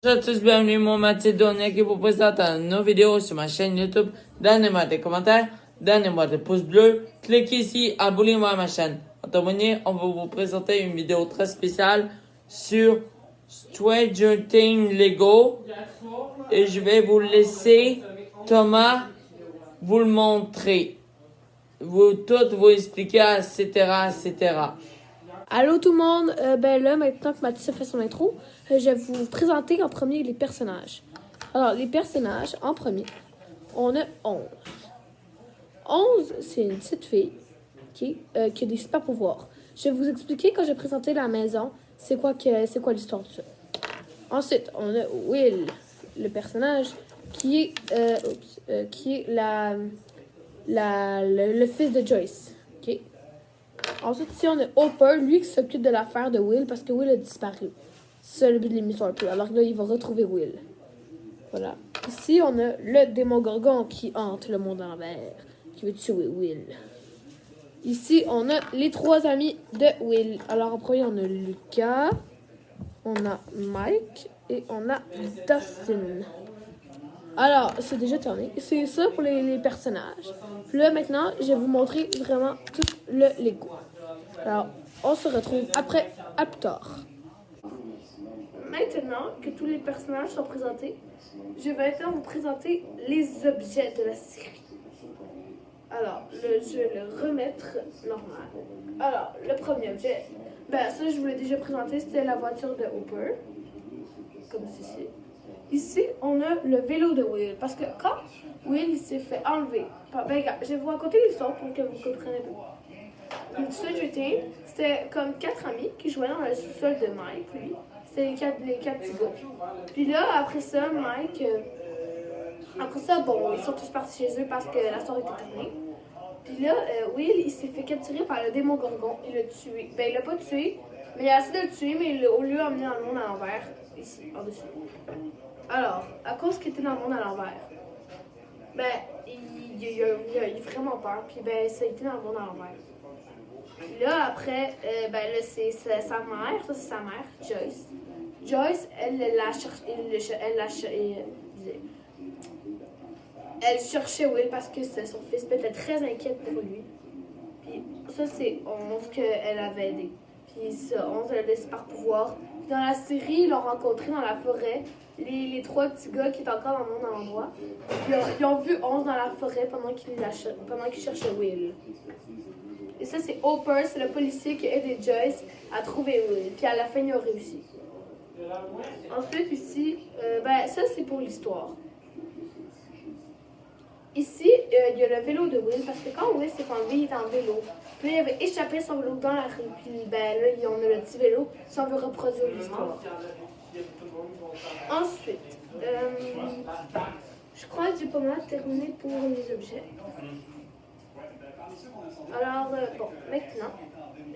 Bonjour à tous, bienvenue mon Macédonien qui vous présente une nouvelle vidéo sur ma chaîne YouTube. Donnez-moi des commentaires, donnez-moi des pouces bleus, cliquez ici, abonnez-moi à ma chaîne. En terminant, on va vous présenter une vidéo très spéciale sur Stranger Things Lego. Et je vais vous laisser Thomas vous le montrer. Tout vous expliquer, etc., etc. Allô tout le monde, ben là maintenant que Mathis a fait son intro, je vais vous présenter en premier les personnages. Alors les personnages, en premier, on a 11. 11, c'est une petite fille qui a des super pouvoirs. Je vais vous expliquer quand j'ai présenté la maison, c'est quoi l'histoire de ça. Ensuite, on a Will, le personnage qui est le fils de Joyce. Ok. Ensuite, ici, on a Hopper, lui qui s'occupe de l'affaire de Will parce que Will a disparu. C'est ça le but de l'émission un peu. Alors là, il va retrouver Will. Voilà. Ici, on a le Démogorgon qui hante le monde en l'envers, qui veut tuer Will. Ici, on a les trois amis de Will. Alors, en premier, on a Lucas, on a Mike et on a Dustin. Alors, c'est déjà terminé. C'est ça pour les personnages. Puis là, maintenant, je vais vous montrer vraiment tout le Lego. Alors, on se retrouve après, à plus tard. Maintenant que tous les personnages sont présentés, je vais maintenant vous présenter les objets de la série. Alors, je vais le remettre normal. Alors, le premier objet, ben ça, je vous l'ai déjà présenté, c'était la voiture de Hopper. Comme ceci. Ici, on a le vélo de Will. Parce que quand Will s'est fait enlever, ben regarde, je vais vous raconter l'histoire pour que vous compreniez un peu. Stranger Things, c'était comme 4 amis qui jouaient dans le sous-sol de Mike, lui. C'était les quatre petits gars. Puis là, après ça, Mike, bon, ils sont tous partis chez eux parce que la soirée était terminée. Puis là, Will, il s'est fait capturer par le Démogorgon. Il l'a tué. Ben, il l'a pas tué, mais il a essayé de le tuer, mais il l'a au lieu emmené dans le monde à l'envers. Ici, en-dessus. Alors, à cause qu'il était dans le monde à l'envers, ben, il a vraiment peur. Puis ben, ça a été dans le monde à l'envers. Puis là, après, ben là, c'est sa mère. Ça, c'est sa mère, Joyce. Joyce, elle cherchait Will parce que c'est son fils. Elle était très inquiète pour lui. Puis ça, c'est 11 qu'elle avait aidé. Puis ça, 11, elle a des super pouvoirs. Dans la série, ils l'ont rencontré dans la forêt. Les trois petits gars qui étaient encore dans le monde à l'endroit. Ils ont vu 11 dans la forêt pendant qu'ils cherchaient Will. Et ça, c'est Hopper, c'est le policier qui a aidé Joyce à trouver Will. Puis à la fin, il a réussi. Ensuite, ici, ben ça, c'est pour l'histoire. Ici, il y a le vélo de Will, parce que quand Will s'est enlevé, il était en vélo. Puis il avait échappé son vélo dans la rue. Puis ben là, on a le petit vélo, si on veut reproduire l'histoire. Ensuite, je crois que j'ai pas mal terminé pour les objets. Alors, bon, maintenant,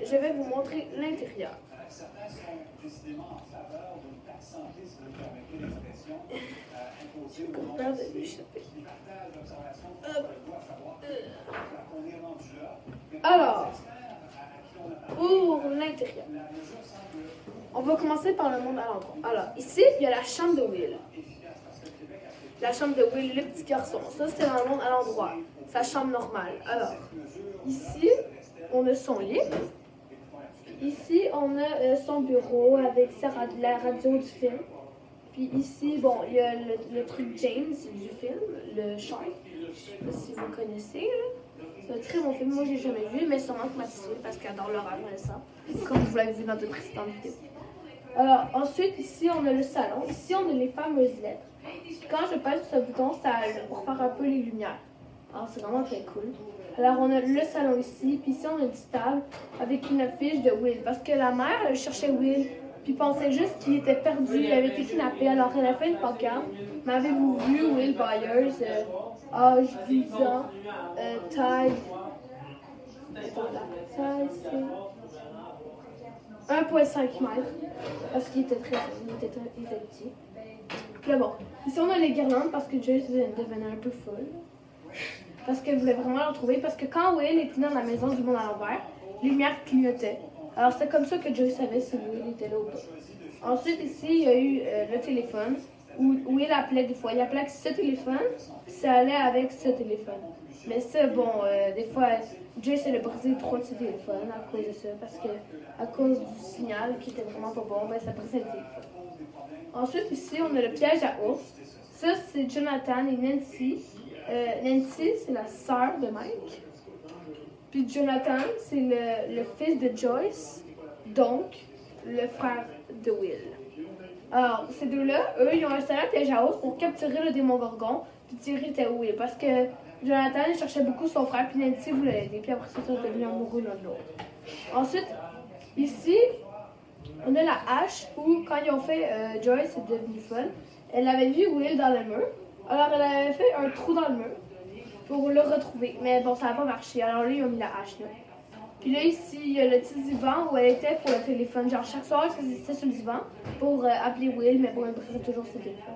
je vais vous montrer l'intérieur. J'ai peur de m'échapper. Alors, pour l'intérieur, on va commencer par le monde à l'endroit. Alors, ici, il y a la chambre de Will. La chambre de Will, le petit garçon. Ça, c'était dans le monde à l'endroit. Sa chambre normale. Alors, ici, on a son lit. Ici, on a son bureau avec la radio du film. Puis ici, bon, il y a le truc James du film, le Shark. Je sais pas si vous connaissez, là. C'est un très bon film. Moi, j'ai jamais vu, mais sûrement que Mathis parce qu'elle adore l'horreur récent, comme vous l'avez vu dans de précédentes vidéos. Alors, ensuite, ici, on a le salon. Ici, on a les fameuses lettres. Quand je pèse sur ce bouton, ça allume pour faire un peu les lumières. Alors, c'est vraiment très cool. Alors, on a le salon ici, puis ici, on a une petite table avec une affiche de Will. Parce que la mère, elle cherchait Will, puis pensait juste qu'il était perdu, il avait été kidnappé. Alors, elle a fait une pancarte. M'avez-vous vu Will Byers, âge 10 ans, taille... taille, c'est 1,5 mètres, parce qu'il était il était petit. Puis là, bon, ici, on a les guirlandes, parce que Joyce devenait un peu folle. Parce qu'elle voulait vraiment le retrouver. Parce que quand Will était dans la maison du monde à l'envers, les lumières clignotaient. Alors c'est comme ça que Joyce savait si Will était là ou pas. Ensuite, ici, il y a eu le téléphone, où il appelait des fois. Il appelait avec ce téléphone, ça allait avec ce téléphone. Mais ça, bon, des fois, Joyce a brisé 3 de ses téléphones à cause de ça, parce que à cause du signal qui était vraiment pas bon, ben ça brisait le téléphone. Ensuite, ici, on a le piège à ours. Ça, c'est Jonathan et Nancy. Nancy, c'est la sœur de Mike. Puis Jonathan, c'est le fils de Joyce, donc le frère de Will. Alors, ces deux-là, eux, ils ont installé un piège à ours pour capturer le démon Gorgon, puis tirer à Will. Parce que Jonathan, il cherchait beaucoup son frère, puis Nancy voulait l'aider, puis après ça, ils sont devenus amoureux l'un de l'autre. Ensuite, ici, on a la hache où, quand ils ont fait Joyce est devenue folle, elle avait vu Will dans le mur. Alors, elle avait fait un trou dans le mur pour le retrouver. Mais bon, ça n'a pas marché. Alors là, ils ont mis la hache là. Puis là, ici, il y a le petit divan où elle était pour le téléphone. Genre, chaque soir, elle était sur le divan pour appeler Will, mais bon, elle brisait toujours son téléphone.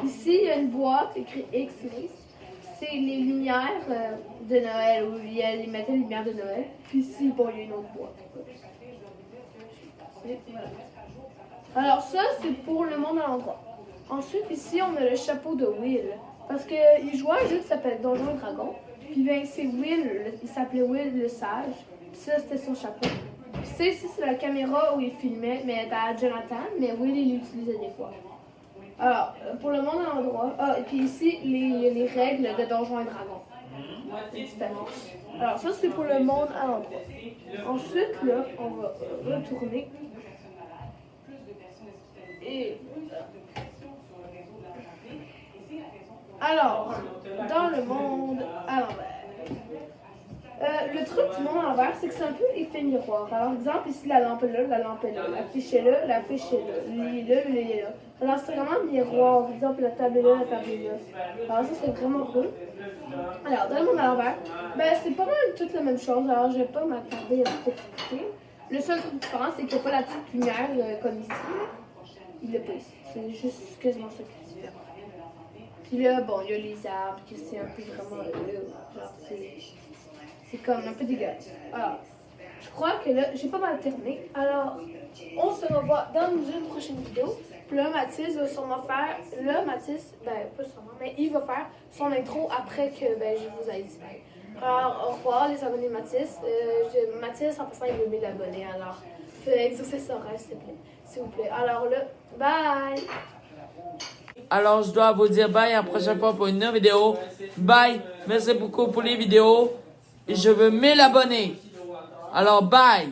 Ici, il y a une boîte écrite X. C'est les lumières de Noël, où ils mettaient les lumières de Noël. Puis ici, bon, il y a une autre boîte. Voilà. Alors ça, c'est pour le monde à l'endroit. Ensuite, ici, on a le chapeau de Will. Parce qu'il jouait à un jeu qui s'appelle Donjons et Dragons. Puis ben, c'est Will, il s'appelait Will le Sage. Puis ça, c'était son chapeau. Puis ça, ici, c'est la caméra où il filmait, mais elle était à Jonathan, mais Will, il l'utilisait des fois. Alors, pour le monde à l'endroit. Ah, et puis ici, les règles de Donjons et Dragons. Alors, ça, c'est pour le monde à l'endroit. Ensuite, là, on va retourner. Et alors, dans le monde à l'envers. Le truc du monde à l'envers, c'est que c'est un peu effet miroir. Alors, exemple, ici, la lampe est là, la lampe est là, la fiche est là, la fiche est là, lui est là, lui est là. Alors, c'est vraiment miroir. Par exemple, la table est là, la table est là. Alors, ça, c'est vraiment cool. Alors, dans le monde à l'envers, ben, c'est pas mal toute la même chose. Alors, je vais pas m'attarder à tout expliquer. Le seul truc différent, c'est qu'il n'y a pas la petite lumière comme ici. Il l'a pas ici. C'est juste quasiment ça qui est différent. Puis là, bon, il y a les arbres, que c'est un peu vraiment genre, c'est comme un peu dégueulasse. Alors, je crois que là, j'ai pas mal terminé. Alors, on se revoit dans une prochaine vidéo. Puis là, Mathis va sûrement faire, ben, pas sûrement, mais il va faire son intro après que ben, je vous ai dit. Alors, au revoir les abonnés de Mathis. Mathis, en passant, il veut 1000 abonnés, alors fais exaucer son rêve, s'il vous plaît. Alors là, bye! Alors, je dois vous dire bye à la prochaine fois pour une nouvelle vidéo. Bye. Merci beaucoup pour les vidéos. Et je veux 1000 abonnés. Alors, bye.